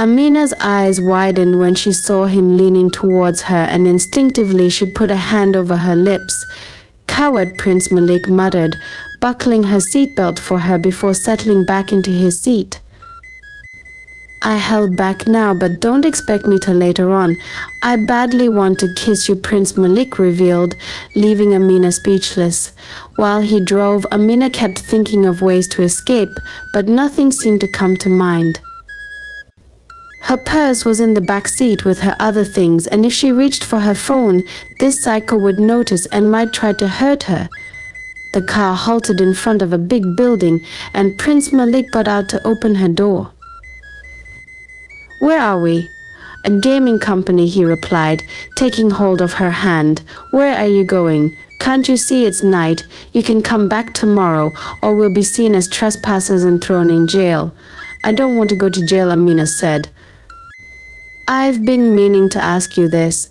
Amina's eyes widened when she saw him leaning towards her, and instinctively she put a hand over her lips. "Coward," Prince Malik muttered, buckling her seatbelt for her before settling back into his seat. I held back now, but don't expect me to later on. I badly want to kiss you, Prince Malik revealed, leaving Amina speechless. While he drove, Amina kept thinking of ways to escape, but nothing seemed to come to mind. Her purse was in the back seat with her other things, and if she reached for her phone, this psycho would notice and might try to hurt her. The car halted in front of a big building, and Prince Malik got out to open her door. "Where are we?" "A gaming company," he replied, taking hold of her hand. "Where are you going? Can't you see it's night? You can come back tomorrow, or we'll be seen as trespassers and thrown in jail." "I don't want to go to jail," Amina said. "I've been meaning to ask you this.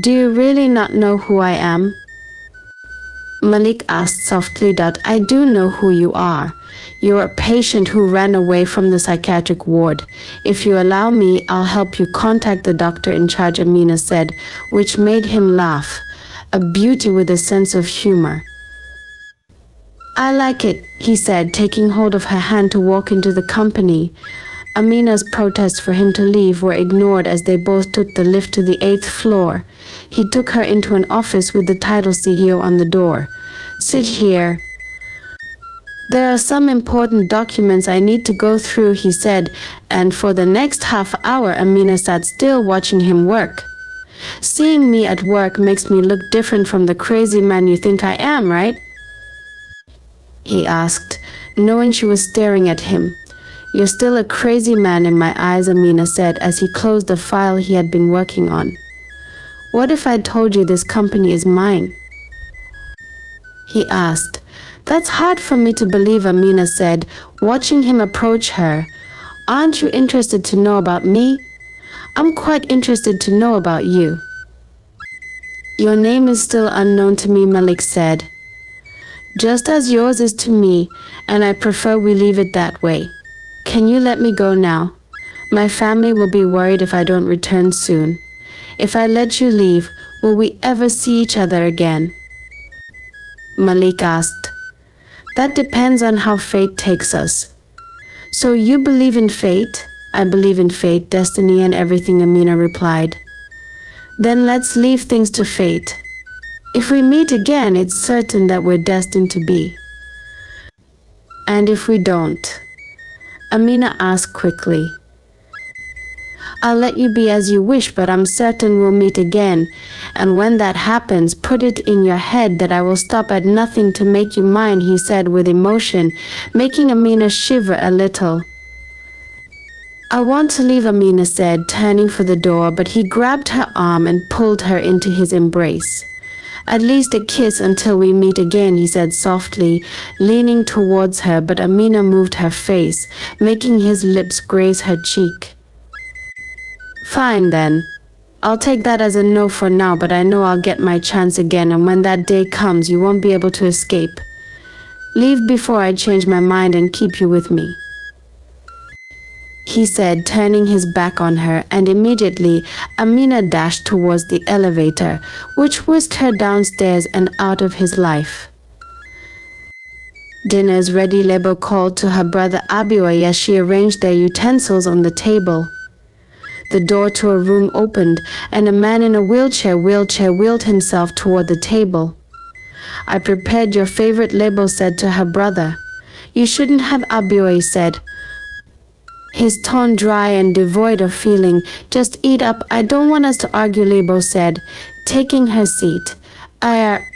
Do you really not know who I am?" Malik asked softly. "I do know who you are. You're a patient who ran away from the psychiatric ward. If you allow me, I'll help you contact the doctor in charge," Amina said, which made him laugh. A beauty with a sense of humor. "I like it," he said, taking hold of her hand to walk into the company. Amina's protests for him to leave were ignored as they both took the lift to the 8th floor. He took her into an office with the title CEO on the door. "Sit here. There are some important documents I need to go through," he said, and for the next half hour Amina sat still watching him work. "Seeing me at work makes me look different from the crazy man you think I am, right?" he asked, knowing she was staring at him. "You're still a crazy man in my eyes," Amina said as he closed the file he had been working on. "What if I told you this company is mine?" he asked. "That's hard for me to believe," Amina said, watching him approach her. "Aren't you interested to know about me?" "I'm quite interested to know about you." "Your name is still unknown to me," Malik said. "Just as yours is to me, and I prefer we leave it that way. Can you let me go now? My family will be worried if I don't return soon. If I let you leave, will we ever see each other again?" Malik asked. "That depends on how fate takes us." "So you believe in fate?" "I believe in fate, destiny, and everything," Amina replied. "Then let's leave things to fate. If we meet again, it's certain that we're destined to be." "And if we don't?" Amina asked quickly. "I'll let you be as you wish, but I'm certain we'll meet again. And when that happens, put it in your head that I will stop at nothing to make you mine," he said with emotion, making Amina shiver a little. "I want to leave," Amina said, turning for the door, but he grabbed her arm and pulled her into his embrace. "At least a kiss until we meet again," he said softly, leaning towards her, but Amina moved her face, making his lips graze her cheek. "Fine then. I'll take that as a no for now, but I know I'll get my chance again, and when that day comes, you won't be able to escape. Leave before I change my mind and keep you with me," he said, turning his back on her, and immediately Amina dashed towards the elevator, which whisked her downstairs and out of his life. "Dinner's ready," Lebo called to her brother Abioi as she arranged their utensils on the table. The door to a room opened, and a man in a wheelchair wheeled himself toward the table. "I prepared your favorite," Lebo said to her brother. "You shouldn't have," Abioi said, his tone dry and devoid of feeling. "Just eat up. I don't want us to argue," Lebo said, taking her seat.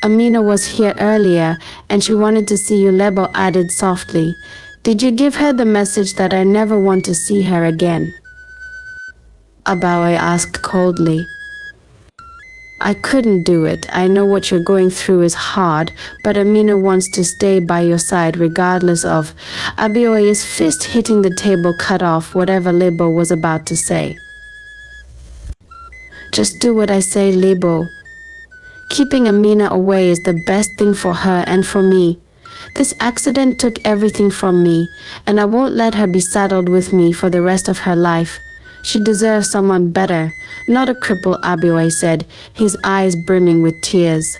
Amina was here earlier, and she wanted to see you," Lebo added softly. "Did you give her the message that I never want to see her again?" Abioi asked coldly. "I couldn't do it. I know what you're going through is hard, but Amina wants to stay by your side regardless of..." Abioi's fist hitting the table cut off whatever Lebo was about to say. "Just do what I say, Lebo. Keeping Amina away is the best thing for her and for me. This accident took everything from me, and I won't let her be saddled with me for the rest of her life. She deserves someone better, not a cripple, Abioi said, his eyes brimming with tears.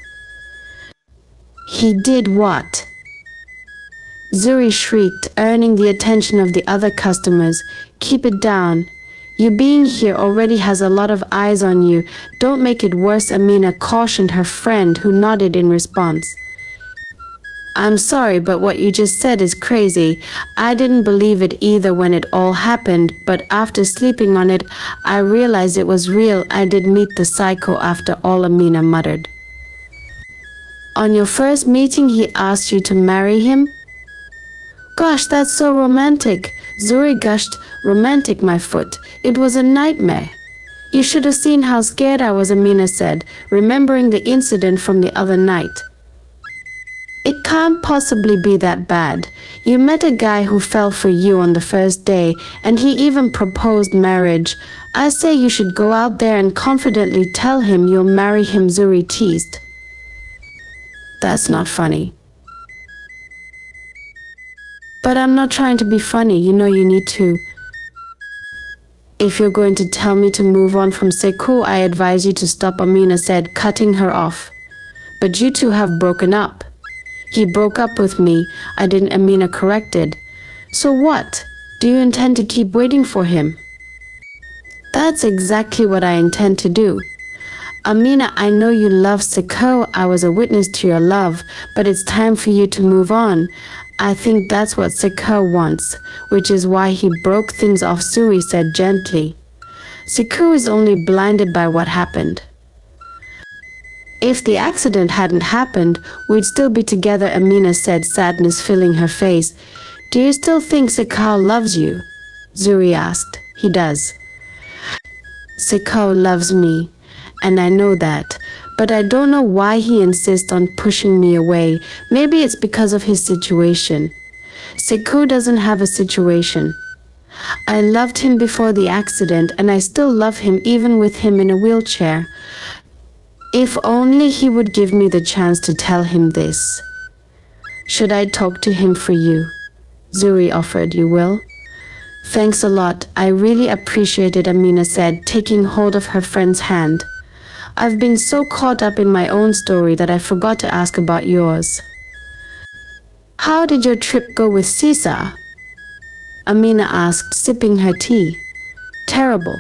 He did what? Zuri shrieked, earning the attention of the other customers. Keep it down. You being here already has a lot of eyes on you. Don't make it worse, Amina cautioned her friend, who nodded in response. I'm sorry, but what you just said is crazy. I didn't believe it either when it all happened, but after sleeping on it, I realized it was real. I did meet the psycho after all, Amina muttered. On your first meeting, he asked you to marry him? Gosh, that's so romantic. Zuri gushed. Romantic, my foot. It was a nightmare. You should have seen how scared I was, Amina said, remembering the incident from the other night. It can't possibly be that bad. You met a guy who fell for you on the first day, and he even proposed marriage. I say you should go out there and confidently tell him you'll marry him, Zuri teased. That's not funny. But I'm not trying to be funny, you know you need to. If you're going to tell me to move on from Sekou, I advise you to stop, Amina said, cutting her off. But you two have broken up. He broke up with me, I didn't, Amina corrected. So what? Do you intend to keep waiting for him? That's exactly what I intend to do. Amina, I know you love Sekou, I was a witness to your love, but it's time for you to move on. I think that's what Sekou wants, which is why he broke things off, Zuri said gently. Sekou is only blinded by what happened. If the accident hadn't happened, we'd still be together, Amina said, sadness filling her face. Do you still think Sekou loves you? Zuri asked. He does. Sekou loves me, and I know that. But I don't know why he insists on pushing me away. Maybe it's because of his situation. Sekou doesn't have a situation. I loved him before the accident, and I still love him even with him in a wheelchair. If only he would give me the chance to tell him this. Should I talk to him for you? Zuri offered. You will? Thanks a lot. I really appreciate it, Amina said, taking hold of her friend's hand. I've been so caught up in my own story that I forgot to ask about yours. How did your trip go with Sisa? Amina asked, sipping her tea. Terrible.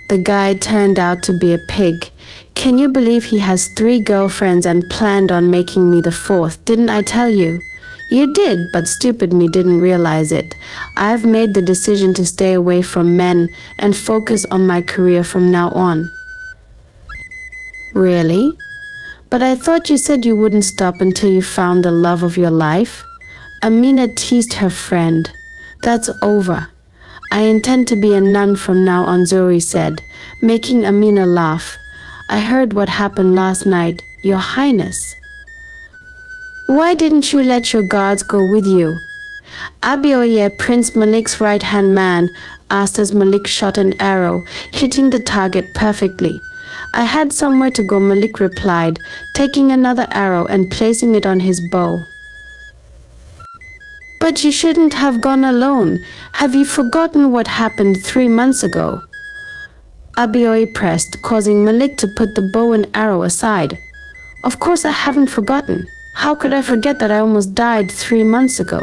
The guy turned out to be a pig. Can you believe he has 3 girlfriends and planned on making me the 4th? Didn't I tell you? You did, but stupid me didn't realize it. I've made the decision to stay away from men and focus on my career from now on. Really? But I thought you said you wouldn't stop until you found the love of your life. Amina teased her friend. That's over. I intend to be a nun from now on, Zuri said, making Amina laugh. I heard what happened last night, Your Highness. Why didn't you let your guards go with you? Abioye, Prince Malik's right-hand man, asked as Malik shot an arrow, hitting the target perfectly. I had somewhere to go, Malik replied, taking another arrow and placing it on his bow. But you shouldn't have gone alone. Have you forgotten what happened 3 months ago? Abioye pressed, causing Malik to put the bow and arrow aside. Of course I haven't forgotten. How could I forget that I almost died 3 months ago?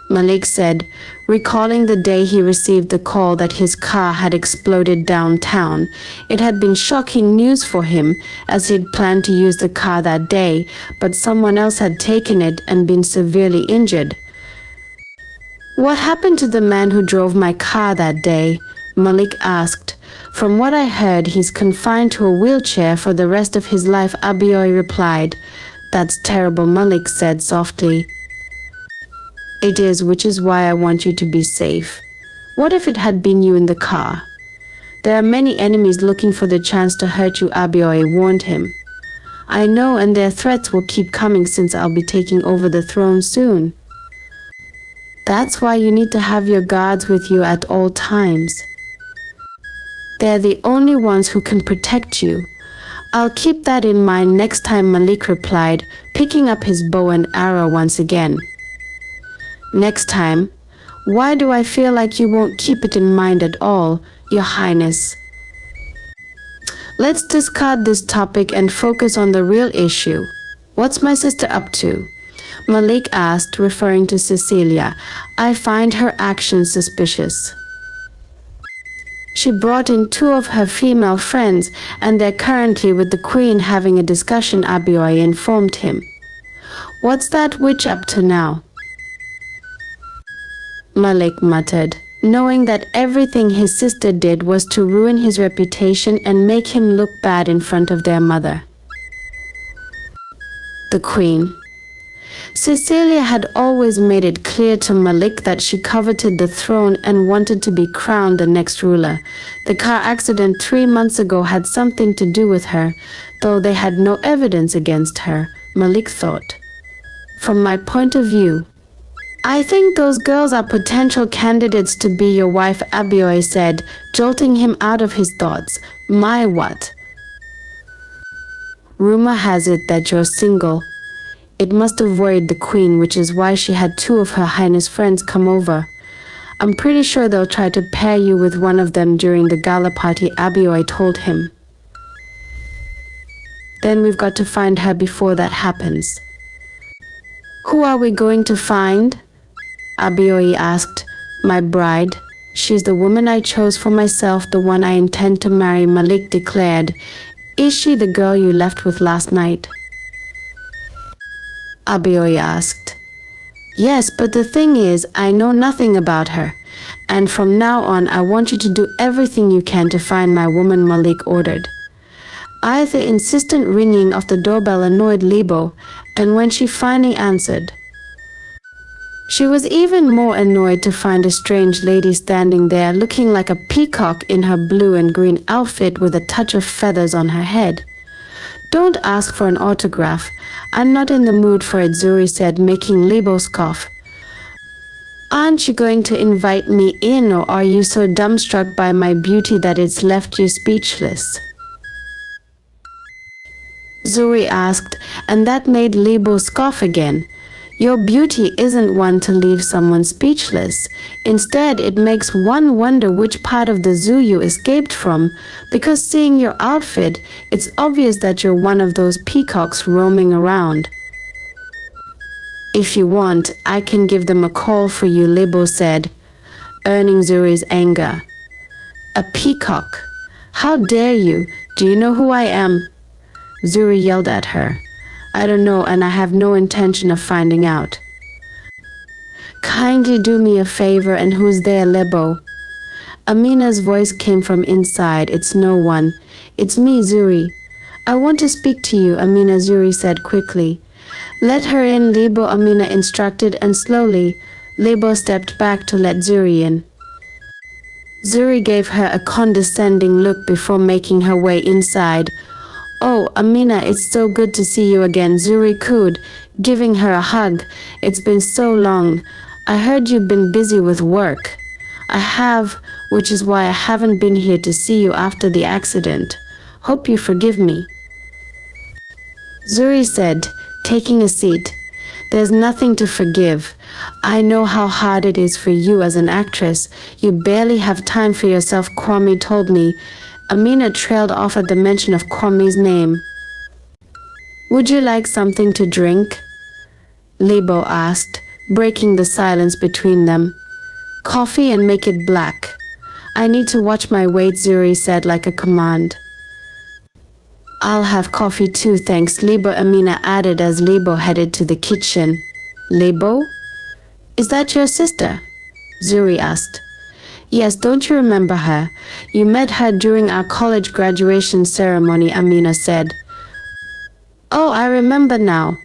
Malik said, recalling the day he received the call that his car had exploded downtown. It had been shocking news for him, as he'd planned to use the car that day, but someone else had taken it and been severely injured. What happened to the man who drove my car that day? Malik asked. From what I heard, he's confined to a wheelchair for the rest of his life, Abioye replied. That's terrible, Malik said softly. It is, which is why I want you to be safe. What if it had been you in the car? There are many enemies looking for the chance to hurt you, Abioye warned him. I know, and their threats will keep coming since I'll be taking over the throne soon. That's why you need to have your guards with you at all times. They're the only ones who can protect you. I'll keep that in mind next time, Malik replied, picking up his bow and arrow once again. Next time? Why do I feel like you won't keep it in mind at all, Your Highness? Let's discard this topic and focus on the real issue. What's my sister up to? Malik asked, referring to Cecilia. I find her actions suspicious. She brought in 2 of her female friends, and they're currently with the Queen having a discussion, Abioi informed him. What's that witch up to now? Malik muttered, knowing that everything his sister did was to ruin his reputation and make him look bad in front of their mother. The Queen. Cecilia had always made it clear to Malik that she coveted the throne and wanted to be crowned the next ruler. The car accident 3 months ago had something to do with her, though they had no evidence against her, Malik thought. From my point of view, I think those girls are potential candidates to be your wife, Abioi said, jolting him out of his thoughts. My what? Rumor has it that you're single. It must have worried the Queen, which is why she had 2 of Her Highness friends come over. I'm pretty sure they'll try to pair you with one of them during the gala party, Abioi told him. Then we've got to find her before that happens. Who are we going to find? Abioi asked. My bride. She's the woman I chose for myself, the one I intend to marry, Malik declared. Is she the girl you left with last night? Abioi asked. Yes, but the thing is, I know nothing about her. And from now on, I want you to do everything you can to find my woman, Malik ordered. The insistent ringing of the doorbell annoyed Lebo, and when she finally answered, she was even more annoyed to find a strange lady standing there looking like a peacock in her blue and green outfit with a touch of feathers on her head. Don't ask for an autograph. I'm not in the mood for it, Zuri said, making Lebo scoff. Aren't you going to invite me in, or are you so dumbstruck by my beauty that it's left you speechless? Zuri asked, and that made Lebo scoff again. Your beauty isn't one to leave someone speechless. Instead, it makes one wonder which part of the zoo you escaped from, because seeing your outfit, it's obvious that you're one of those peacocks roaming around. If you want, I can give them a call for you, Lebo said, earning Zuri's anger. A peacock? How dare you? Do you know who I am? Zuri yelled at her. I don't know, and I have no intention of finding out. Kindly do me a favor, and who's there, Lebo? Amina's voice came from inside. It's no one. It's me, Zuri. I want to speak to you, Amina, Zuri said quickly. Let her in, Lebo, Amina instructed, and slowly, Lebo stepped back to let Zuri in. Zuri gave her a condescending look before making her way inside. Oh, Amina, it's so good to see you again, Zuri cooed, giving her a hug. It's been so long. I heard you've been busy with work. I have, which is why I haven't been here to see you after the accident. Hope you forgive me. Zuri said, taking a seat. There's nothing to forgive. I know how hard it is for you as an actress. You barely have time for yourself, Kwame told me. Amina trailed off at the mention of Kwame's name. Would you like something to drink? Lebo asked, breaking the silence between them. Coffee, and make it black. I need to watch my weight, Zuri said like a command. I'll have coffee too, thanks, Lebo, Amina added as Lebo headed to the kitchen. Lebo? Is that your sister? Zuri asked. Yes, don't you remember her? You met her during our college graduation ceremony, Amina said. Oh, I remember now.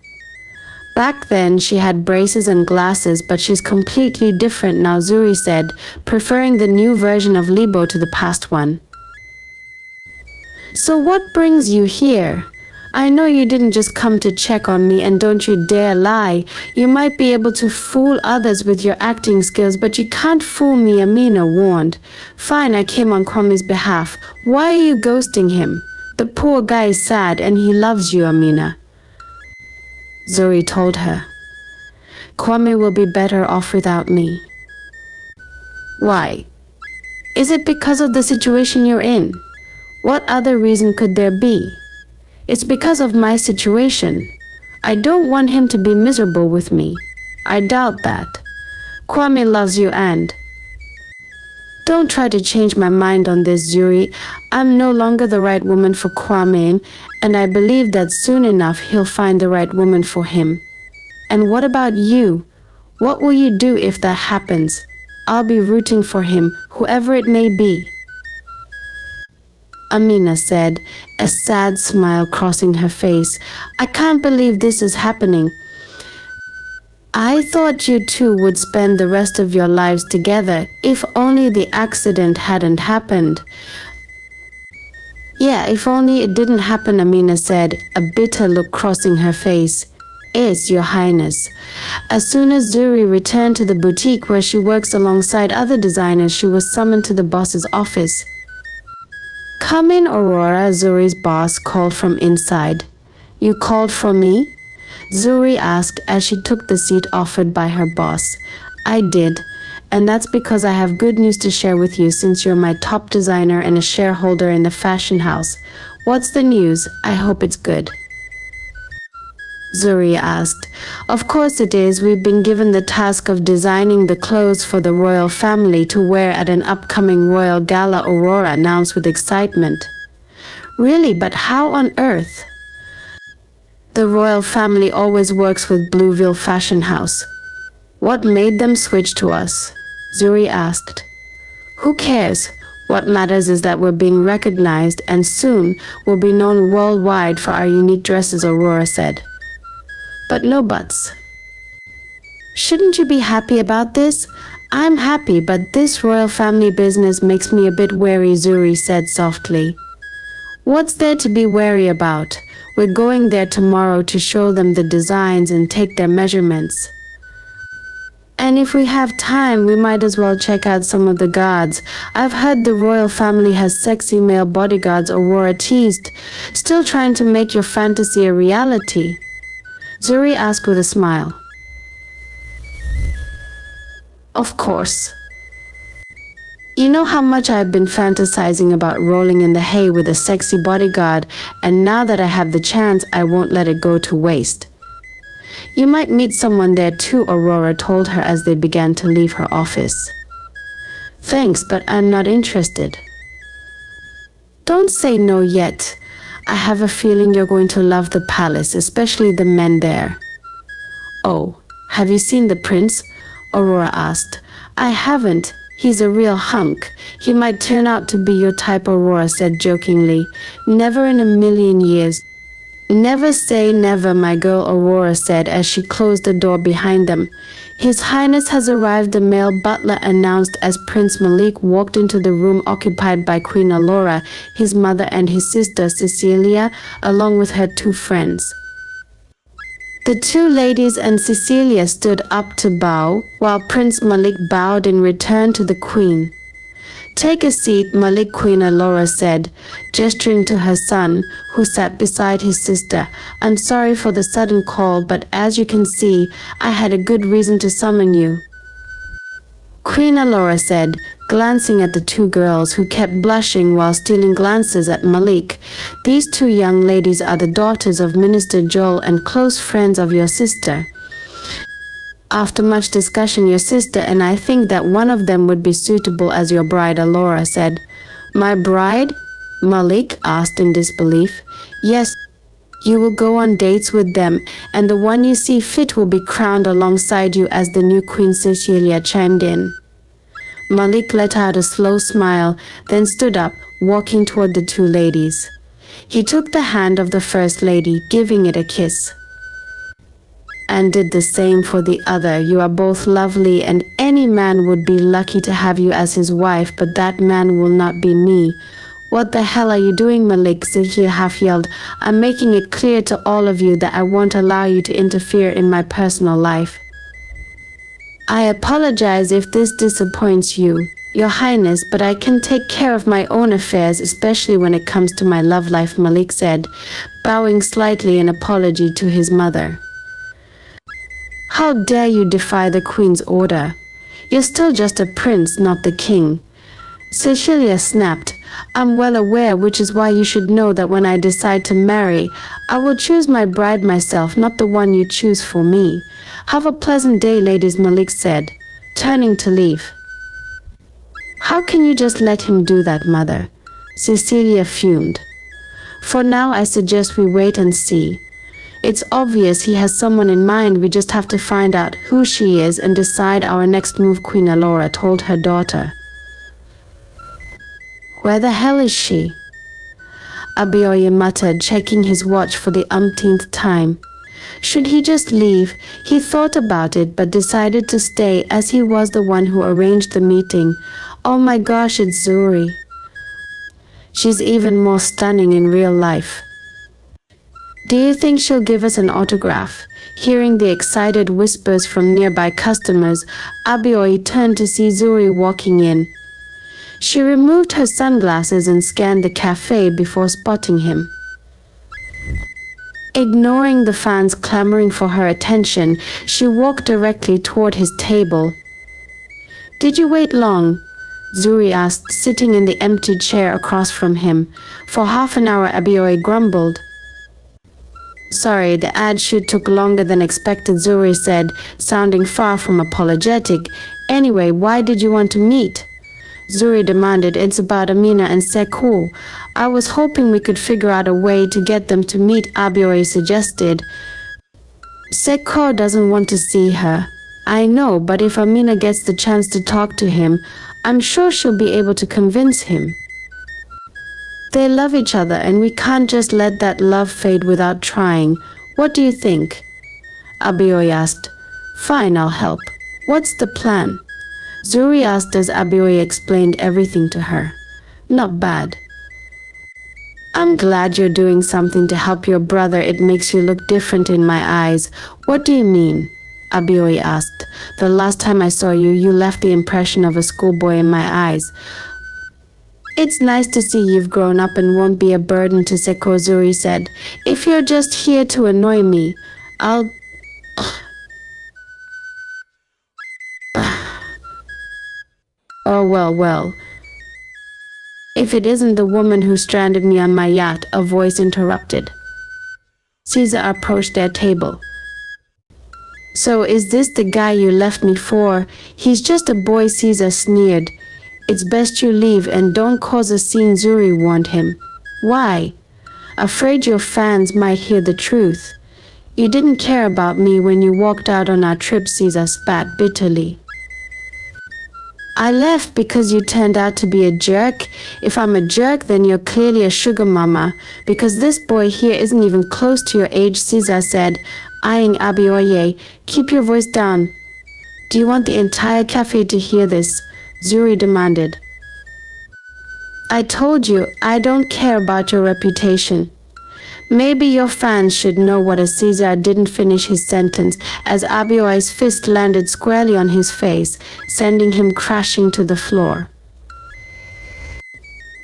Back then, she had braces and glasses, but she's completely different now, Zuri said, preferring the new version of Lebo to the past one. So what brings you here? I know you didn't just come to check on me, and don't you dare lie. You might be able to fool others with your acting skills, but you can't fool me, Amina warned. Fine, I came on Kwame's behalf. Why are you ghosting him? The poor guy is sad and he loves you, Amina. Zuri told her. Kwame will be better off without me. Why? Is it because of the situation you're in? What other reason could there be? It's because of my situation. I don't want him to be miserable with me. I doubt that. Kwame loves you and... Don't try to change my mind on this, Zuri. I'm no longer the right woman for Kwame, and I believe that soon enough he'll find the right woman for him. And what about you? What will you do if that happens? I'll be rooting for him, whoever it may be. Amina said, a sad smile crossing her face. I can't believe this is happening. I thought you two would spend the rest of your lives together, if only the accident hadn't happened. Yeah, if only it didn't happen, Amina said, a bitter look crossing her face. Yes, Your Highness. As soon as Zuri returned to the boutique where she works alongside other designers, she was summoned to the boss's office. Come in, Aurora, Zuri's boss called from inside. You called for me? Zuri asked as she took the seat offered by her boss. I did, and that's because I have good news to share with you since you're my top designer and a shareholder in the fashion house. What's the news? I hope it's good. Zuri asked. Of course it is. We've been given the task of designing the clothes for the royal family to wear at an upcoming royal gala, Aurora announced with excitement. Really, but how on earth? The royal family always works with Blueville Fashion House. What made them switch to us? Zuri asked. Who cares? What matters is that we're being recognized and soon we'll be known worldwide for our unique dresses, Aurora said. But no buts. Shouldn't you be happy about this? I'm happy, but this royal family business makes me a bit wary, Zuri said softly. What's there to be wary about? We're going there tomorrow to show them the designs and take their measurements. And if we have time, we might as well check out some of the guards. I've heard the royal family has sexy male bodyguards, Aurora teased. Still trying to make your fantasy a reality? Zuri asked with a smile. Of course. You know how much I've been fantasizing about rolling in the hay with a sexy bodyguard, and now that I have the chance, I won't let it go to waste. You might meet someone there too, Aurora told her as they began to leave her office. Thanks, but I'm not interested. Don't say no yet. I have a feeling you're going to love the palace, especially the men there. Oh, have you seen the prince? Aurora asked. I haven't. He's a real hunk. He might turn out to be your type, Aurora said jokingly. Never in a million years. Never say never, my girl, Aurora said as she closed the door behind them. His Highness has arrived, the male butler announced as Prince Malik walked into the room occupied by Queen Alora, his mother and his sister Cecilia, along with her two friends. The two ladies and Cecilia stood up to bow, while Prince Malik bowed in return to the Queen. Take a seat, Malik, Queen Alora said, gesturing to her son, who sat beside his sister. I'm sorry for the sudden call, but as you can see, I had a good reason to summon you. Queen Alora said, glancing at the two girls who kept blushing while stealing glances at Malik. These two young ladies are the daughters of Minister Joel and close friends of your sister. After much discussion, your sister and I think that one of them would be suitable as your bride, Alora said. My bride? Malik asked in disbelief. Yes, you will go on dates with them, and the one you see fit will be crowned alongside you as the new Queen, Cecilia chimed in. Malik let out a slow smile, then stood up, walking toward the two ladies. He took the hand of the first lady, giving it a kiss, and did the same for the other. You are both lovely, and any man would be lucky to have you as his wife, but that man will not be me. What the hell are you doing, Malik? Zahir half yelled. I'm making it clear to all of you that I won't allow you to interfere in my personal life. I apologize if this disappoints you, Your Highness, but I can take care of my own affairs, especially when it comes to my love life, Malik said, bowing slightly in apology to his mother. How dare you defy the Queen's order? You're still just a prince, not the king. Cecilia snapped. I'm well aware, which is why you should know that when I decide to marry, I will choose my bride myself, not the one you choose for me. Have a pleasant day, ladies, Malik said, turning to leave. How can you just let him do that, mother? Cecilia fumed. For now, I suggest we wait and see. It's obvious he has someone in mind. We just have to find out who she is and decide our next move, Queen Alora told her daughter. Where the hell is she? Abioye muttered, checking his watch for the umpteenth time. Should he just leave? He thought about it but decided to stay as he was the one who arranged the meeting. Oh my gosh, it's Zuri. She's even more stunning in real life. Do you think she'll give us an autograph? Hearing the excited whispers from nearby customers, Abioye turned to see Zuri walking in. She removed her sunglasses and scanned the cafe before spotting him. Ignoring the fans clamoring for her attention, she walked directly toward his table. Did you wait long? Zuri asked, sitting in the empty chair across from him. For half an hour, Abioye grumbled. Sorry, the ad shoot took longer than expected, Zuri said, sounding far from apologetic. Anyway, why did you want to meet? Zuri demanded. It's about Amina and Sekou. I was hoping we could figure out a way to get them to meet, Abioye suggested. Sekou doesn't want to see her. I know, but if Amina gets the chance to talk to him, I'm sure she'll be able to convince him. They love each other and we can't just let that love fade without trying. What do you think? Abioye asked. Fine, I'll help. What's the plan? Zuri asked as Abioye explained everything to her. Not bad. I'm glad you're doing something to help your brother. It makes you look different in my eyes. What do you mean? Abioye asked. The last time I saw you, you left the impression of a schoolboy in my eyes. It's nice to see you've grown up and won't be a burden to Sekou, Zuri said. If you're just here to annoy me, I'll... Oh, well. If it isn't the woman who stranded me on my yacht, a voice interrupted. Caesar approached their table. So is this the guy you left me for? He's just a boy, Caesar sneered. It's best you leave and don't cause a scene, Zuri warned him. Why? Afraid your fans might hear the truth. You didn't care about me when you walked out on our trip, Caesar spat bitterly. I left because you turned out to be a jerk. If I'm a jerk, then you're clearly a sugar mama, because this boy here isn't even close to your age, Caesar said, eyeing Abioye. Keep your voice down. Do you want the entire cafe to hear this? Zuri demanded. I told you, I don't care about your reputation. Maybe your fans should know what a Caesar didn't finish his sentence as Abioye's fist landed squarely on his face, sending him crashing to the floor.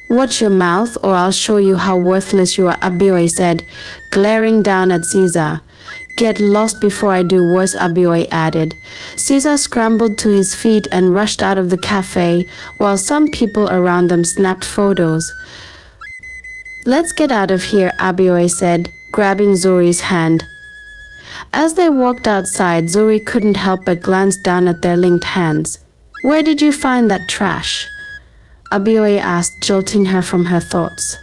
Watch your mouth or I'll show you how worthless you are, Abioye said, glaring down at Caesar. Get lost before I do worse, Abioye added. Caesar scrambled to his feet and rushed out of the cafe, while some people around them snapped photos. Let's get out of here, Abioye said, grabbing Zuri's hand. As they walked outside, Zuri couldn't help but glance down at their linked hands. Where did you find that trash? Abioye asked, jolting her from her thoughts.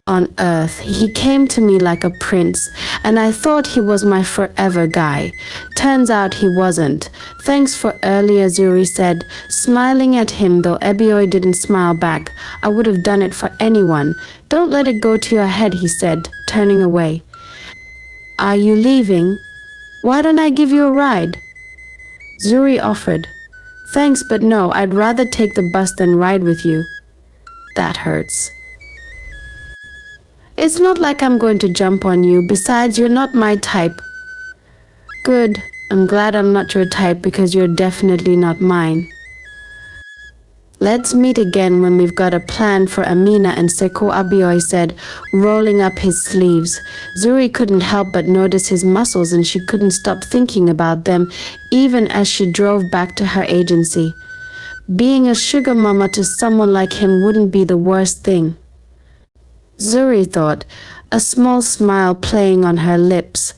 On Earth, he came to me like a prince, and I thought he was my forever guy. Turns out he wasn't. Thanks for earlier, Zuri said, smiling at him, though Abioye didn't smile back. I would have done it for anyone. Don't let it go to your head, he said, turning away. Are you leaving? Why don't I give you a ride? Zuri offered. Thanks, but no, I'd rather take the bus than ride with you. That hurts. It's not like I'm going to jump on you. Besides, you're not my type. Good. I'm glad I'm not your type because you're definitely not mine. Let's meet again when we've got a plan for Amina and Sekou, Abioye said, rolling up his sleeves. Zuri couldn't help but notice his muscles and she couldn't stop thinking about them even as she drove back to her agency. Being a sugar mama to someone like him wouldn't be the worst thing. Zuri thought, a small smile playing on her lips.